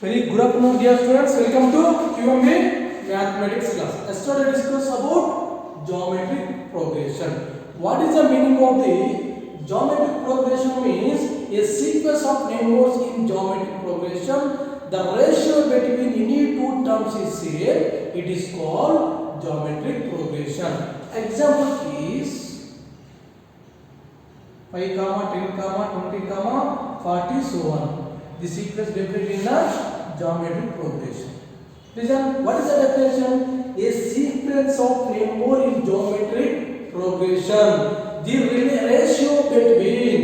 Very good afternoon, dear students. Welcome to QMB Mathematics class. Yesterday discussed about geometric progression. What is the meaning of the geometric progression? Means a sequence of numbers in geometric progression. The ratio between any two terms is same. It is called geometric progression. Example is 5, 10, 20, 40, so on. The sequence depicted in the geometric progression. Listen, what is the definition? A sequence of number in geometric progression. The ratio between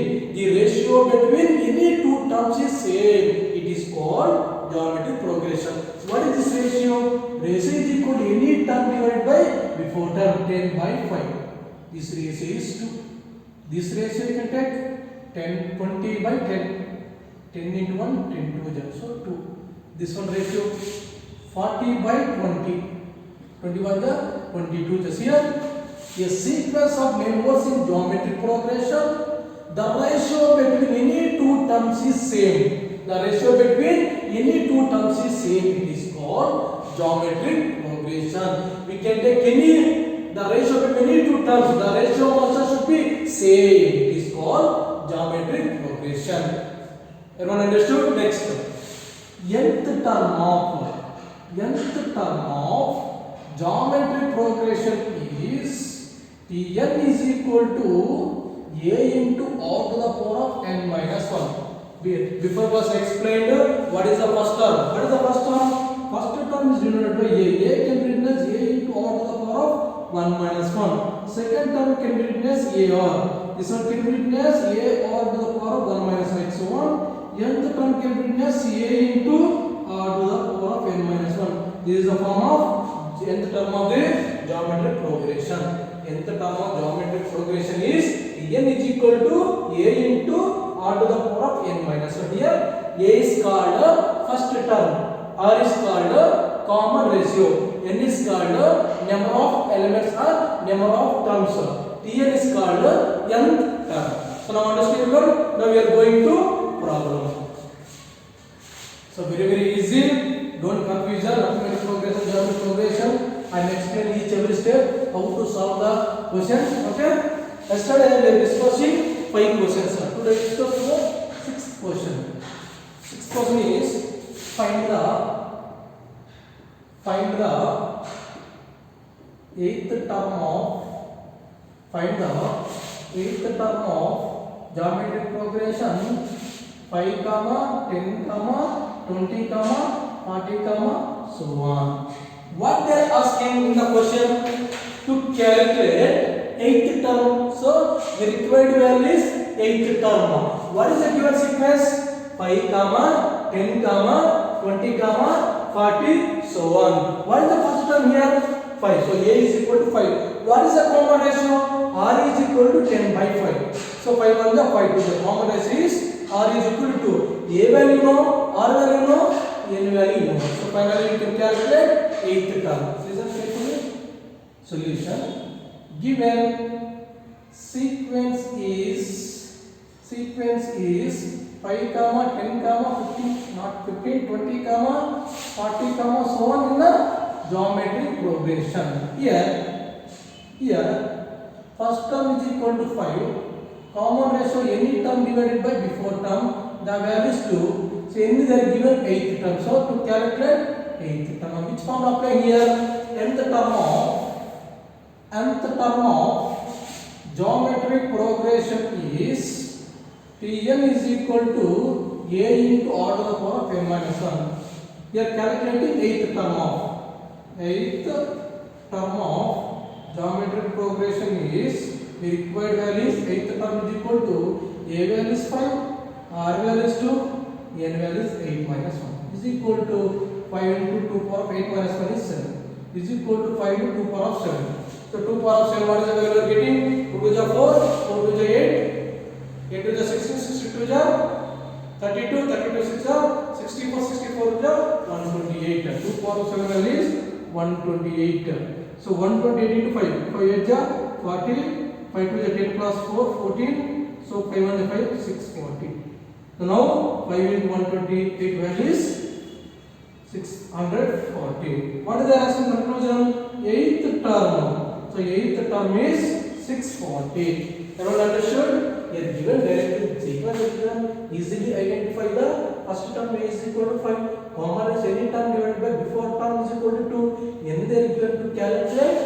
any two terms is same. It is called geometric progression. What is this ratio? Ratio is equal to any term divided by before term, 10 by 5. This ratio is 2. This ratio you can take 10, 20 by 10. 10 into 1, 10 to 0, so 2. This one ratio 40 by 20. 21 the 22 just here. A sequence of numbers in geometric progression. The ratio between any two terms is same. The ratio between any two terms is same. It is called geometric progression. We can take any, the ratio between any two terms. The ratio also should be same. It is called geometric progression. Everyone understood? Next, nth term of geometric progression is Tn is equal to a into r to the power of n minus 1. Before was explained what is the first term. What is the first term? First term is denoted by a. A can be written as a into r to the power of 1 minus 1. Second term can be written as ar. This one can be written as a r to the power of 1 minus 1, so on. Nth term can be written as a into r to the power of n minus 1. This is the form of nth term of the geometric progression. Nth term of geometric progression is n is equal to a into r to the power of n minus 1. Here a is called first term, r is called common ratio, n is called number of elements or number of terms. Tn is called nth term. So now understand. Now we are going to problem. So very easy. Don't confuse the arithmetic progression, geometric progression. I will explain each every step how to solve the question. Okay. Yesterday we were discussing 5 questions. Today we discuss the 6th question. 6th question is find the 8th term of geometric progression 5, 10, 20, 40, so on. What they are asking in the question? To calculate 8th term. So the required value is 8th term. What is the given sequence? 5, 10, 20, 40, so on. What is the first term here? 5. So a is equal to 5. What is the common ratio? R is equal to 10 by 5. So 5 on the 5 to the common ratio is R is equal to a value no, R value no, n value no. So finally you can calculate 8th term. Listen carefully. Solution. Given sequence is 5, 10, 15, not 15, 20, 40, so on in the geometric progression. Here first term is equal to 5. Common ratio any term divided by before term, the value is 2. So n they are given 8th term. So to calculate 8th term, which form apply here? Nth term of geometric progression is Tn is equal to a into r to the power of n minus 1. We are calculating 8th term of geometric progression is the required value is 8th term is equal to a value is 5, r value is 2, n value is 8 minus 1 is equal to 5 into 2 power of 8 minus 1 is 7 is equal to 5 into 2 power of 7. So 2 power of 7 what is the value we are getting? 2 to the 4, 4 to the 8, 8 to the 16, 16 to the 32, 32 to 6 64, 64 to the 128. 2 power of 7 value is 128. So 128 into 5, 5 8 40. 5 to the 10 plus 4, 14. So 5 on the 5, 640. So now 5 into 128 value is 640. What is the answer conclusion? Eighth term. So eighth term is 640. Everyone understood? Here given directive sequence is given. Easily identify the first term is equal to 5. Common is any term divided by before term is equal to 2. N they are given to calculate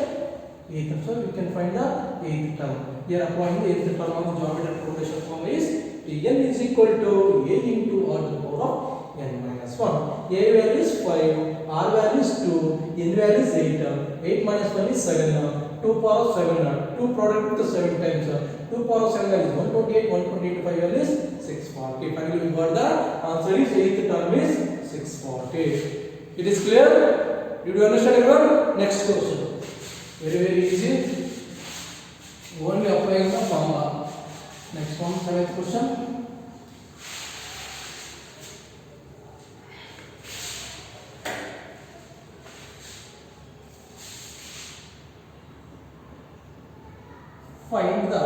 eighth. So we can find the eighth term. Here applying the eighth term of geometric progression form is Tn is equal to a into r to the power of n minus 1. A value is 5, r value is 2, n value is 8. 8 minus 1 is 7. 2 power of 7. 2 product with 7 times. 2 power of 7 value is 128. 128 to 5 value is 640. Finally we got the answer is 8th term is 640. It is clear? Did you understand everyone? Next question. Very easy. Only applying the formula. Next one, 7th question. Find the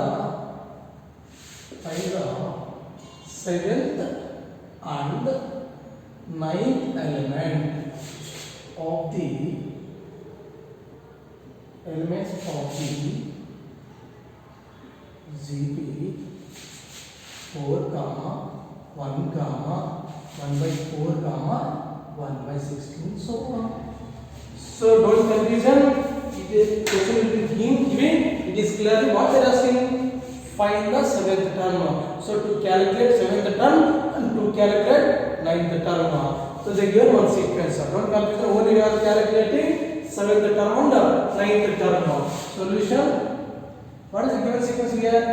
7th and 9th element of the elements of the GP 4, 1, 1/4, 1/16, so on. So don't confusion. It is question will be given. It is clearly what they are asking. Find the 7th term. So to calculate 7th term and to calculate 9th term. So they given one sequence. Don't confuse. Only we are calculating 7th term and 9th term. Solution. What is the given sequence here?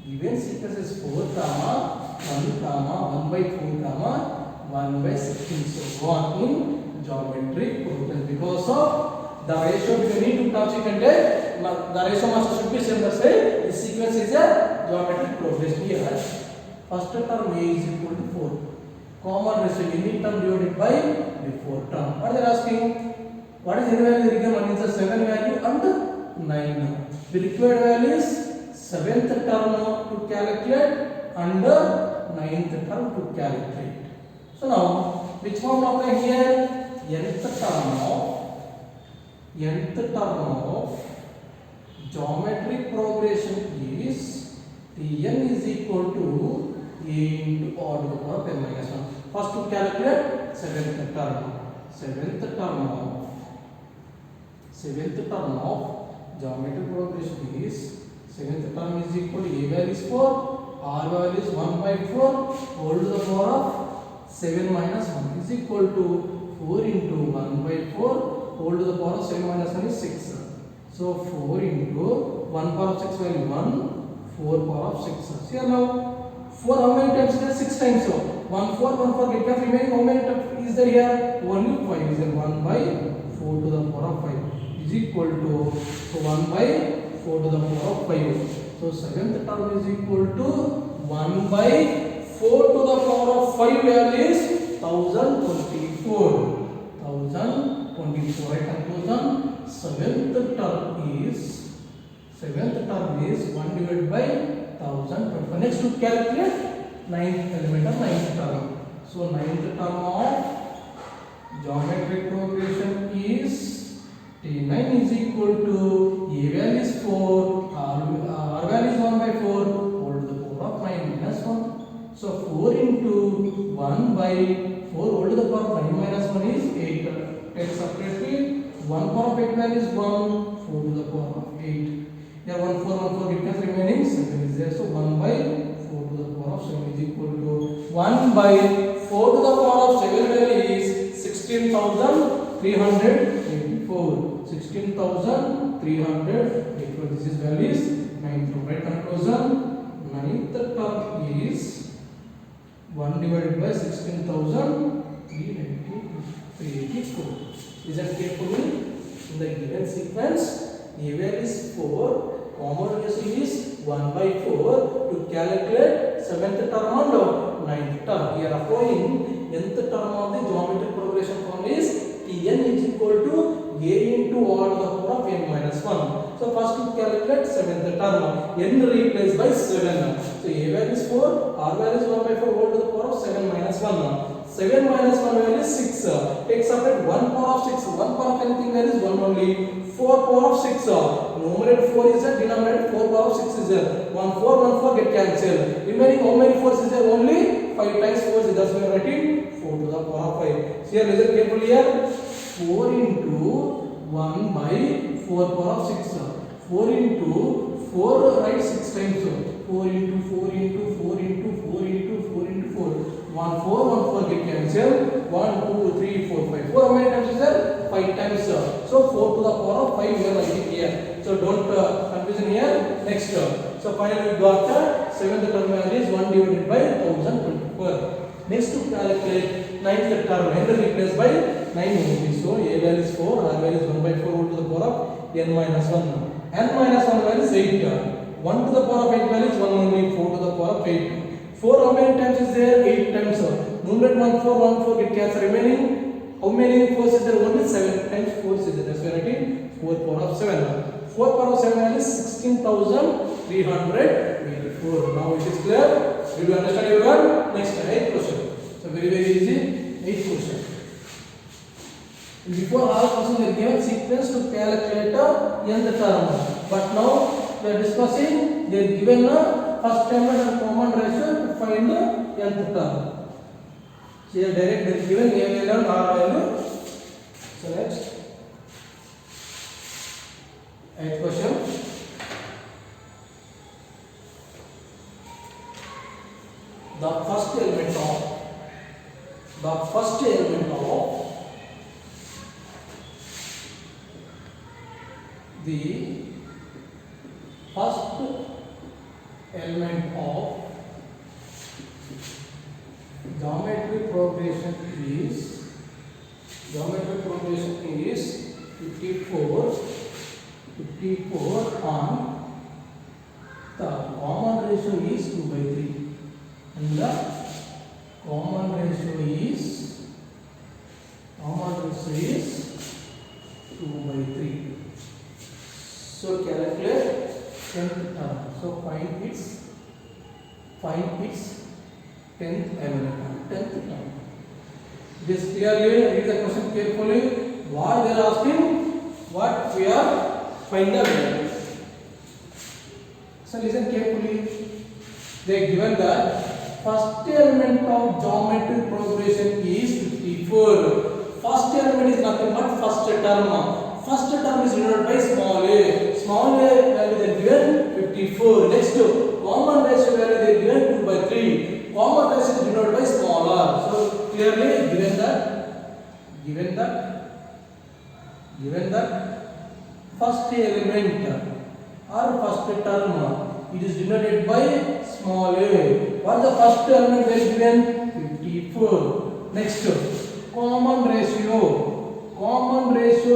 Given sequence is 4, 1, 1/4, 1/16. So go on in geometric progression. Because of the ratio between two terms, the ratio must should be same. That's why this sequence is a geometric progression here. First term a is equal to 4. Common ratio any term divided by before term. What they are asking? What is any value? One is the 7 value and 9. The required value is 7th term to calculate and 9th term to calculate. So now, which one apply here? Nth term of geometric progression is Tn is equal to a into r to the power of n minus 1. First to calculate 7th term. 7th term of geometric progression is 7th term is equal to a value is 4, r value is 1/4 whole to the power of 7 minus 1 is equal to 4 into 1/4 whole to the power of 7 minus 1 is 6. So 4 into 1 power of 6 value 1, 4 power of 6. See now 4 how many times is there? 6 times. So 1 4 get left remaining how many times is there here? Only 5 is there. 1/4 to the power of 5 is equal to 1/4 to the power of 5. So 7th term is equal to 1/4 to the power of 5 value is 1024. 1024. Right conclusion. 7th term is 1 divided by 1024. Next to calculate 9th element of 9th term. So 9th term of geometric progression is T9 is equal to a value is 4, r value is 1/4 whole to the power of 9 minus 1. So 4 into 1/4 whole to the power of 9 minus 1 is 8. Take separately. 1 power of 8 value is 1, 4 to the power of 8. Here 1 4 becomes remaining 7 is there. So 1/4 to the power of 7 is equal to 1/4 to the power of 7 value is 16,384. 16,384. This is value is 9th term. Right conclusion. 9th term is 1 divided by 16,384. Listen carefully. In the given sequence, a value is 4. Common ratio is 1/4 to calculate 7th term and 9th term. Here applying nth term of the geometric progression form is Tn is equal to a into r to the power of n minus 1. So first to calculate 7th term. N replaced by 7. So a value is 4, r value is 1/4 whole to the power 7 minus 1 value is 6. Take separate 1 power of 6. 1 power of anything value is 1 only. 4 power of 6. Numerator 4 is there, denominator 4 power of 6 is there. 1 4 1 4 get cancelled. Remaining how many 4s is there? Only 5 times 4 is there. So we are writing 4 to the power of 5. So here listen carefully here. 4 into 1 by 4 power of 6. 4 into 4 write 6 times. 4 into 4 into 4 into 4 into 4 into 4. 1 4 1 4 get cancelled. 1 2 3 4 5. 4 how many times is there? 5 times. So 4 to the power of 5 we are writing here. So don't confusion here. Next. So finally we got the seventh term value is 1 divided by 1024. Next to calculate ninth term n replaced by 9 only. So a value is 4, r value is 1 by 4 to the power of n minus 1. N minus 1 value is 8. 1 to the power of 8 value is 1 only. 4 to the power of 8. 4 how many times is there? 8 times. Numerator 1 4 1 4 get cancelled. Remaining how many 4s is there? Only 7 times 4 is there. That's why writing 4 power of 7. 4 power of 7 value is 16,384. Now it is clear. Did you understand everyone? Next 8th question. So very easy. 8th question. Before all questions they are given sequence to calculate nth term. But now they are discussing they are given first term and common ratio to find the nth term. So here direct they are given a value and r value. So next 8th question. The first element of the first element of geometry progression is 54 on the common ratio is 2 by 3 and the common ratio is 2 by 3. So calculate 10th term. So find its 10th element. 10th term. This clearly read the question carefully. What they are asking? What we are find the value. So listen carefully. They given that first element of geometric progression is 54. First element is nothing but first term. First term is denoted by small a. Small a value they given 54. Next common ratio value they given 2 by 3. Common ratio is denoted by small r. So clearly given that first element or first term it is denoted by small a. What is the first element they given? 54. Next common ratio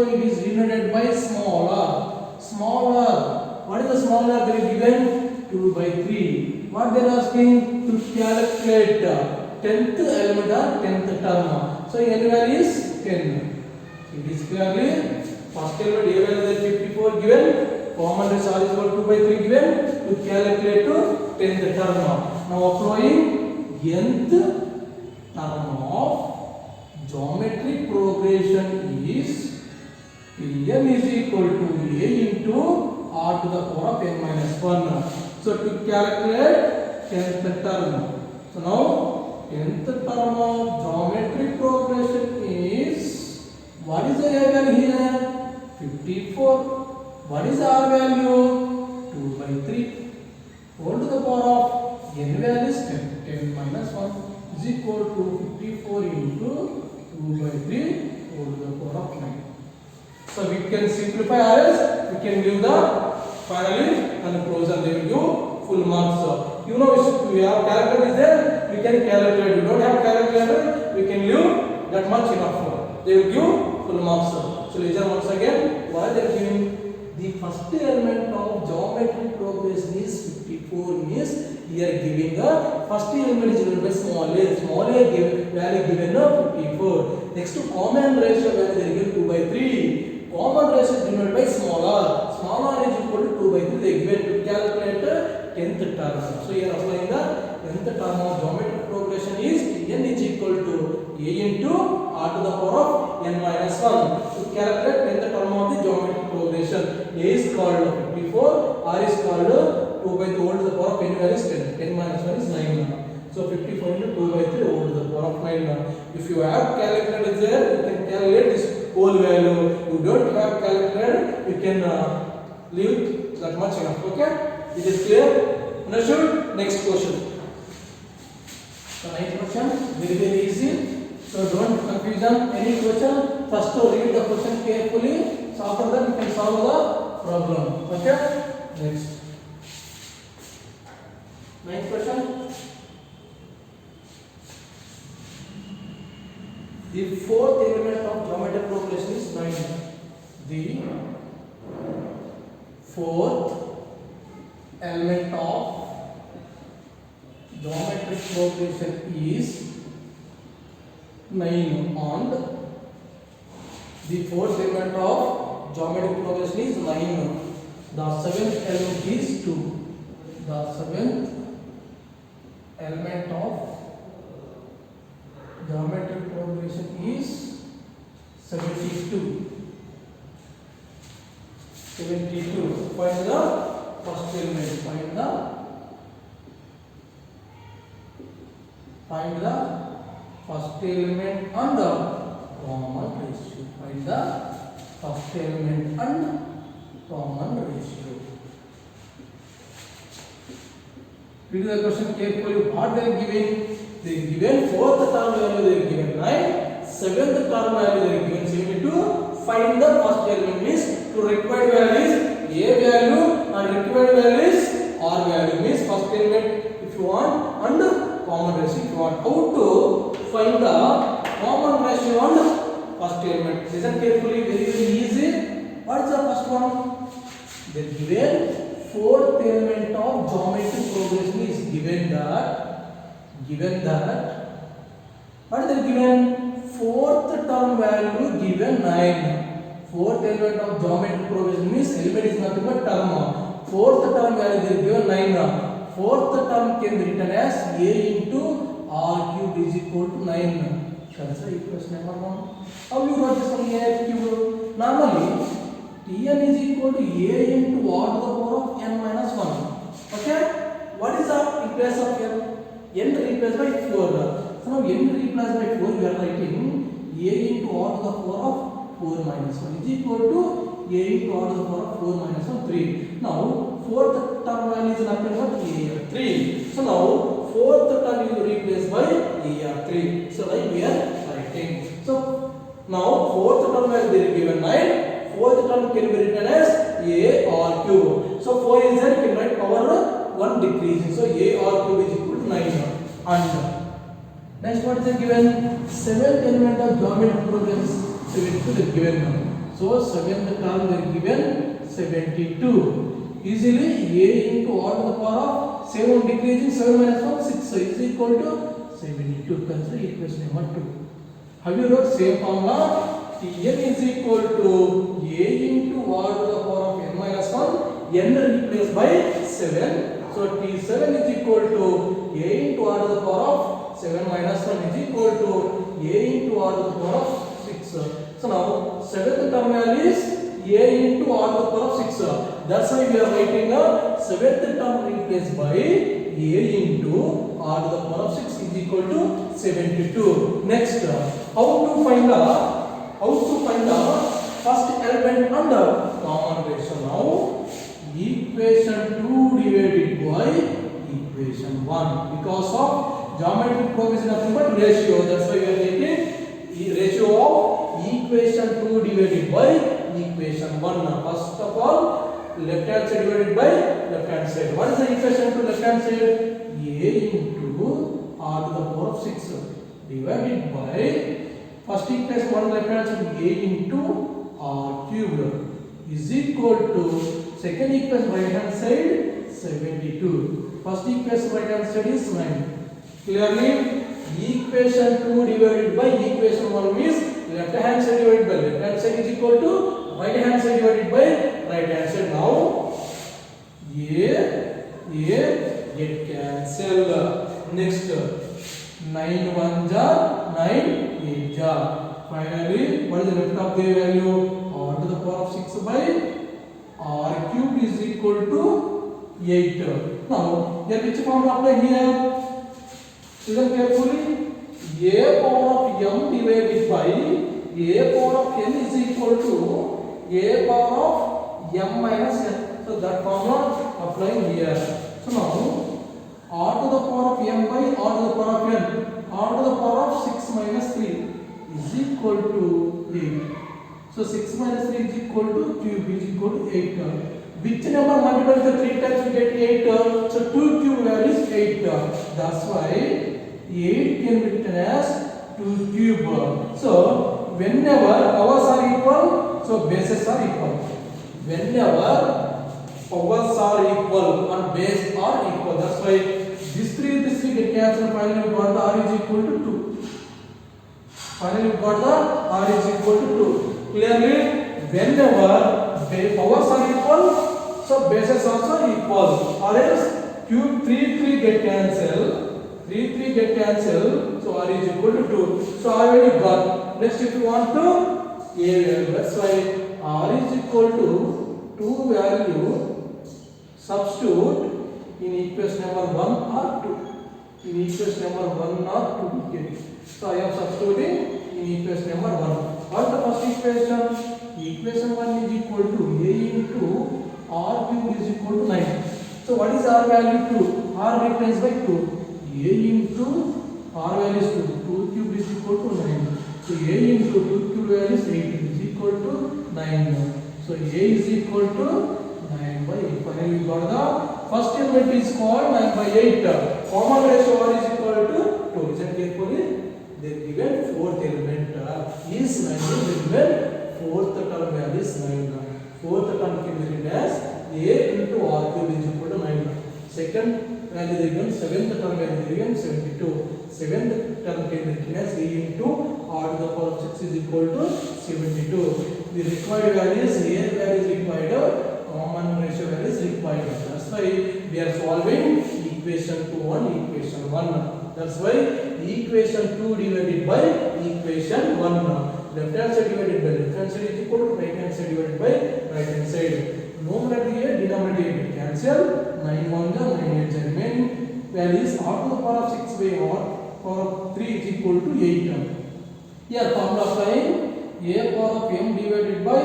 it is denoted by small r. Small r, what is the small r they given? 2 by 3. What they are asking? To calculate 10th element or 10th term. So n value is 10. It is clearly first element a value is 54 given, common ratio r is equal to 2 by 3 given. To calculate 10th term. Now applying nth term of geometric progression is n is equal to a into r to the power of n minus 1. So to calculate 10th term. So now 10th term of geometric progression is, what is the a value here? 54. What is the r value? 2 by 3. Whole to the power of n value is 10. 10 minus 1 is equal to 54 into 2 by 3 whole to the power of 9. So we can simplify or else we can give the finally conclusion. They will give full marks. You know, if we have calculator is there, we can calculate. You don't have calculator, we can leave that much enough. They will give full marks. So listen once again. Why they are giving the first element of geometric progression is 54 means here giving the first element is given by small a. Small a value given 54. Next to common ratio value they given 2 by 3. Common ratio is denoted by small r. Small r is equal to 2 by 3. They given to calculate 10th term. So here applying the 10th term of geometric progression is n is equal to a into r to the power of n minus 1 to calculate nth term of the geometric progression. A is called 54, r is called 2 by 2 to the power of n value is 10. 10 minus 1 is 9. So 54 into 2 by 3 to the power of 9. If you have calculator there, you can calculate this whole value. You don't have calculator, you can leave it that much enough. Okay? It is clear? Understood? Next question. The next question, very very easy. So don't confusion any question. First to read the question carefully. So after that you can solve the problem. Okay? Next. Next question. The fourth element of geometric progression is 9. The fourth element of geometric progression is 9, and the fourth element of geometric progression is 9. The seventh element is 2. The seventh element of geometric progression is 72. 72. Find the first element. Find the first element and the common ratio. Find the first element and common ratio. Read the question carefully. What they are giving? They are given fourth term value, they are given 9. Seventh term value, they are given 72. Find the first element means to required value is a value and required value is r value means first element if you want and common ratio if you want. How to find the common ratio and first element? Listen carefully, very very easy. What is the first one? The given fourth element of geometric progression is given that what is the given fourth term value given 9. Fourth element of geometric progression means element is nothing but term. Fourth term value they are given 9. Fourth term can be written as a into r cube is equal to 9. Answer equation number 1. How you wrote this one? A cube. Normally Tn is equal to a into r to the power of n minus 1. Okay? What is the replace of n? N replaced by 4. So now n replaced by 4 we are writing a into r to the power of 4 minus 1 is equal to a into r to the power of 4 minus 1 3. Now fourth term value is nothing but a 3. So now fourth term is replaced by a 3. So like we are writing. So now fourth term value they are given 9. Fourth term can be written as a r cube. So 4 is there, you can write power 1 decreasing. So a r cube is equal to 9. And next what is the given? Seventh element of geometric progression 72 is given. So seventh term they are given 72. Easily a into r to the power of 7 decreasing 7 minus 1 6. So is equal to 72. Consider equation number 2. Have you wrote same formula? Tn is equal to a into r to the power of n minus 1. N replaced by 7. So T7 is equal to a into r to the power of 7 minus 1 is equal to a into r to the power of 6. So now seventh term value is a into r to the power of 6. That's why we are writing a seventh term replaced by a into r to the power of 6 is equal to 72. Next, how to find the first element and the common ratio? Now equation 2 divided by equation 1 because of geometric progression nothing but ratio. That's why we are taking the ratio of equation 2 divided by equation 1. First of all, left hand side divided by left hand side. What is the equation to left hand side? A into r to the power of 6 divided by first equation 1 left hand side a into r cubed is equal to second equation right hand side 72. First equation right hand side is 9. Clearly equation 2 divided by equation 1 means left hand side divided by left hand side is equal to right hand side divided by right hand side. Now a get cancel. Next 9 1 ja 9 8 ja. Finally, what is the left of the value? R to the power of 6 by R cube is equal to 8. Now, here which formula apply here? Listen carefully. A power of m divided by a power of n is equal to a power of m minus n. So that formula applying here. So now r to the power of m by r to the power of n, r to the power of 6 minus 3 is equal to 8. So 6 minus 3 is equal to cube is equal to 8. Which number multiplied with 3 times we get 8? So 2 cube value is 8. That's why 8 can be written as 2 cube. So whenever powers are equal, so bases are equal. Whenever powers are equal and base are equal, that's why this 3 get cancelled. Finally we got the r is equal to 2. Finally we got the r is equal to 2. Clearly, whenever powers are equal, so bases also equal. Or else cube 3 get cancelled. 3 get cancelled. So r is equal to 2. So I already got. Next, if you want to a value, that's why r is equal to 2 value. Substitute in equation number 1 or 2. In equation number 1 or 2. Okay. So I am substituting in equation number 1. What the first equation? Equation 1 is equal to a into r cube is equal to 9. So what is r value 2? R replaced by 2. A into r value is 2. 2 cube is equal to 9. So a into 2 cube value is 8 is equal to 9. So a is equal to 9 by 8. Finally we got the first element is called 9 by 8. Common ratio r is equal to 2. Listen carefully. They given fourth element is 9. They given fourth term value is 9. Fourth term can be written as a into r cube is equal to 9. Second value they given, seventh term value they given 72. Seventh term can be written as a into r to the power of 6 is equal to 72. The required value is a value is required, common ratio value is required. That's why we are solving equation 2 and equation 1. That's why equation 2 divided by equation 1. Left hand side divided by left hand side is equal to right hand side divided by right hand side. Numerator here, denominator get cancel. 9 1 the 9 8 remaining value is r to the power of 6 by r power of 3 is equal to 8. Here formula applying a power of m divided by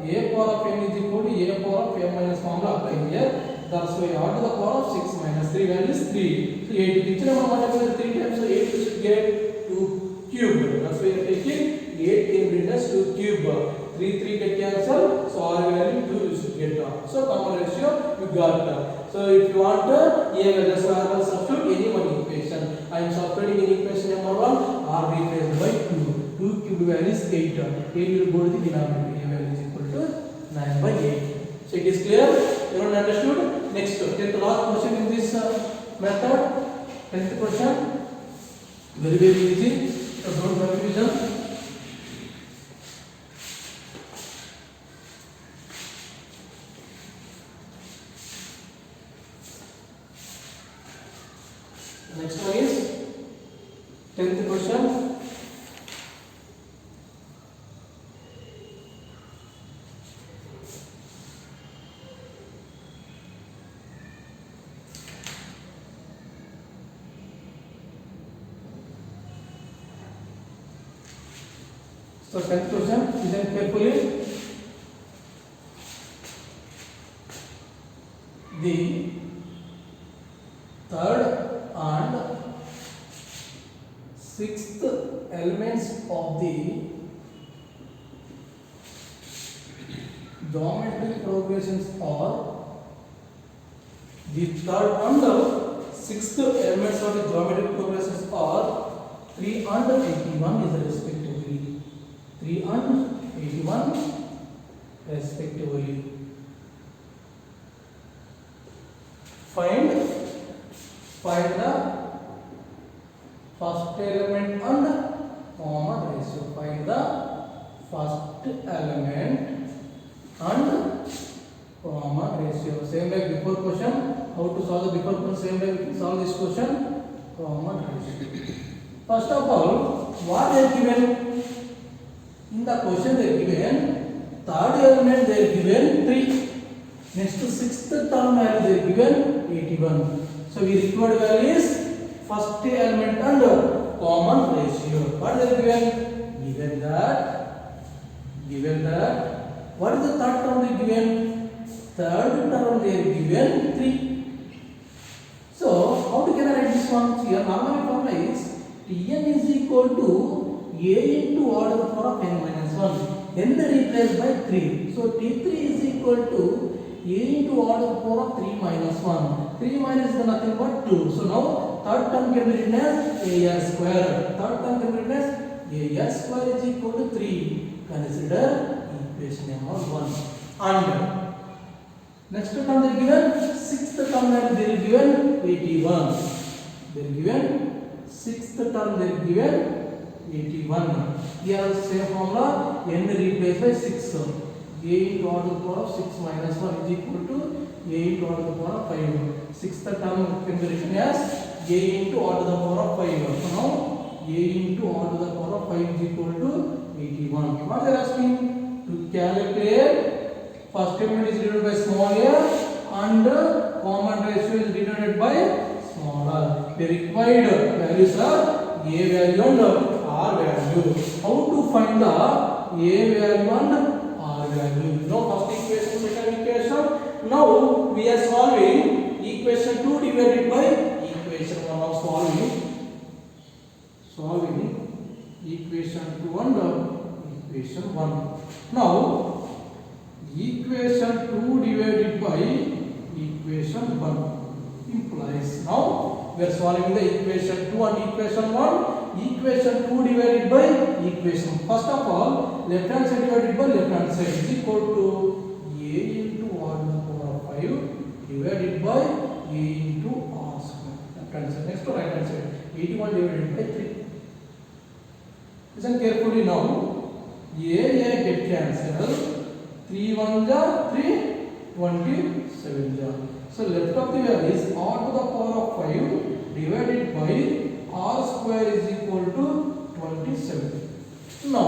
a power of n is equal to a power of m minus formula applying here. That's why r to the power of 6 minus 3 value is 3. So 8 which number multiplied 3 times, so 8 we should get 2 cube. That's why we are taking 8 can be written as 2 cube. 3 get cancelled, so r value 2 you should get. So common ratio you got. So if you want a value, so I will substitute any one equation. I am substituting in equation number 1, r replaced by 2. 2 cube value is 8. 8 will go to the denominator. A value is equal to 9 by 8. So it is clear? Everyone understood? Next, take the last question in this method. 10th question. Very easy. So don't confusion. Next one is 10th question. So 10th question, listen carefully. The third and sixth elements of the geometric progressions are the third and sixth elements of the geometric progressions are 3 and 81 is respectively. 3 and 81 respectively. Find the first element and common ratio. Find the first element and common ratio. Same like before question. How to solve the before question? Same like solve this question. Common ratio. First of all, what they are given? In the question they are given third element they are given 3. Next to sixth term value they are given 81. So we required value is first element and common ratio. What they are given? Given that what is the third term they are given? Third term they are given 3. So how to can I write this one? Here normal formula is Tn is equal to a into what to the power of n minus 1. N replaced by 3. So T3 is equal to a into what to the power of 3 minus 1. 3 minus is nothing but 2. So now third term can be written as AR square. Third term can be written as AR square is equal to 3. Consider equation number 1. And next term they are given sixth term that they are given 81. They are given sixth term they are given 81. Here same formula n replaced by 6. A into r to the power of 6 minus 1 is equal to a into r to the power of 5. Sixth term can be written as a into r to the power of 5. So now a into r to the power of 5 is equal to 81. What they are asking? To calculate first element is denoted by small a and common ratio is denoted by small r. The required values are a value and r value. How to find the a value and r value? Now first equation, second equation. Now we are solving equation 2 divided by equation 1. Now solving equation 2 and equation 1. Now equation 2 divided by equation 1 implies now we are solving the equation 2 and equation 1. Equation 2 divided by equation. First of all, left hand side divided by left hand side is equal to a into r to the power of 5 divided by a into r square. Left hand side. Next to right hand side. 81 divided by 3. Listen carefully now. A get cancelled. 3 1 ja 3 27 ja. So left of the value is r to the power of 5 divided by r square is equal to 27. Now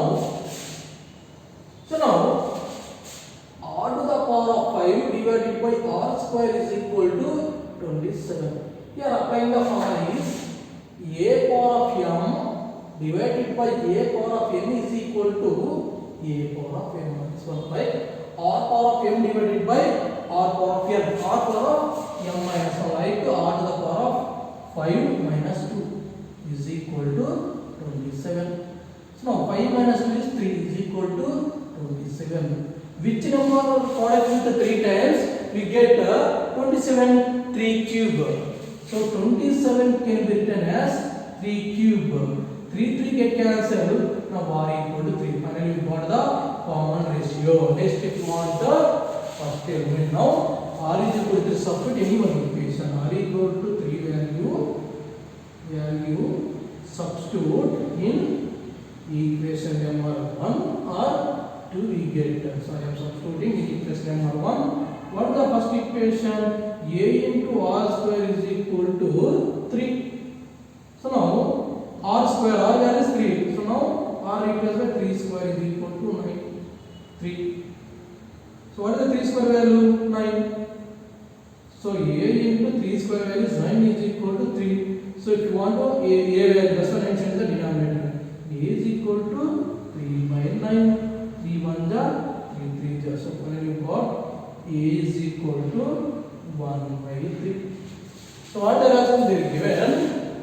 r to the power of 5 divided by r square is equal to 27. Here applying the formula is a power of m divided by a power of n is equal to a power of m minus 1 by r power of m divided by r power of n. R power of m minus 1 like r to the power of 5 minus 2 is equal to 27. So now 5 minus 2 is 3 is equal to 27. Which number product with 3 times we get 27 3 cube. So 27 can be written as 3 cube. 3 get cancelled. Now r equal to 3. Finally we got the common ratio. Next if you want the first element. Now r is equal to substitute any one equation. R equal to 3 value substitute in equation number 1 or 2 we get. So I am substituting in equation number 1. What is the first equation? A into r square is equal to 3. So now r square, r value is 3. So now r equals by 3 square is equal to 3. So what is the 3 square value? 9. So a into 3 square value is 9 is equal to 3. So if you want to a value, that's why I mentioned the denominator. A is equal to 3 by 9. 3 1 ja 3 3 ja. So finally you got a is equal to 1 by 3. So what they are asking? They are given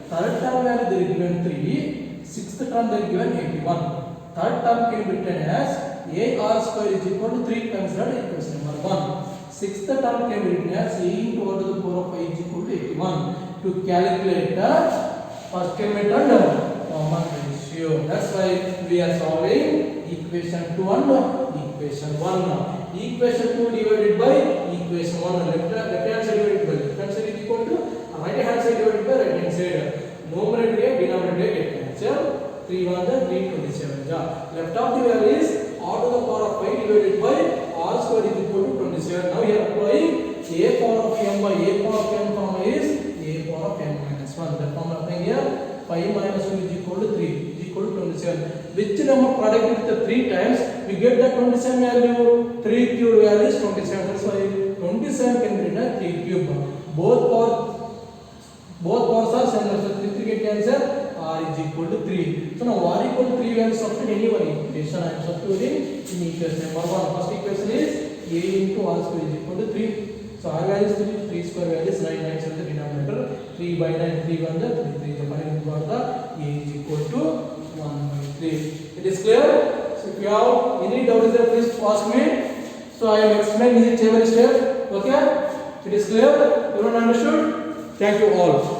third term value they are given 3. Sixth term they are given 81. Third term can be written as a r square is equal to 3 times that equation number 1. Sixth term can be written as a into r to the power of 5 is equal to 81. To calculate the first element and common ratio. That's why we are solving equation 2 and equation 1. Equation 2 divided by equation 1. Left hand side divided by left hand side is equal to right hand side divided by right hand side. Numerator and denominator get cancelled. 3 1 ja 3 27 ja. Left of the value is r to the power of 5 divided by r square is equal to 27. Now we are applying a power of m by a power of n formula is a power of n minus 1. That formula applying here. 5 minus 2 is equal to 3 is equal to 27. Which number product with the 3 times we get the 27 value. 3 cube value is 27. That's why 27 can be written as 3 cube. Both powers are same. So 3 get cancel. R is equal to 3. So now R equal to 3 value substitute any one equation. I am substituting in equation number 1. First equation is A into R square is equal to 3. So R value is 3, 3 square value is 9, 9 is the denominator, 3 by 9, 3 1 the 3, 3 the final got the A is equal to 1 by 3. It is clear? So if you have any doubt is there, please ask me. So I am explaining each every step. Okay? It is clear? Everyone understood? Thank you all.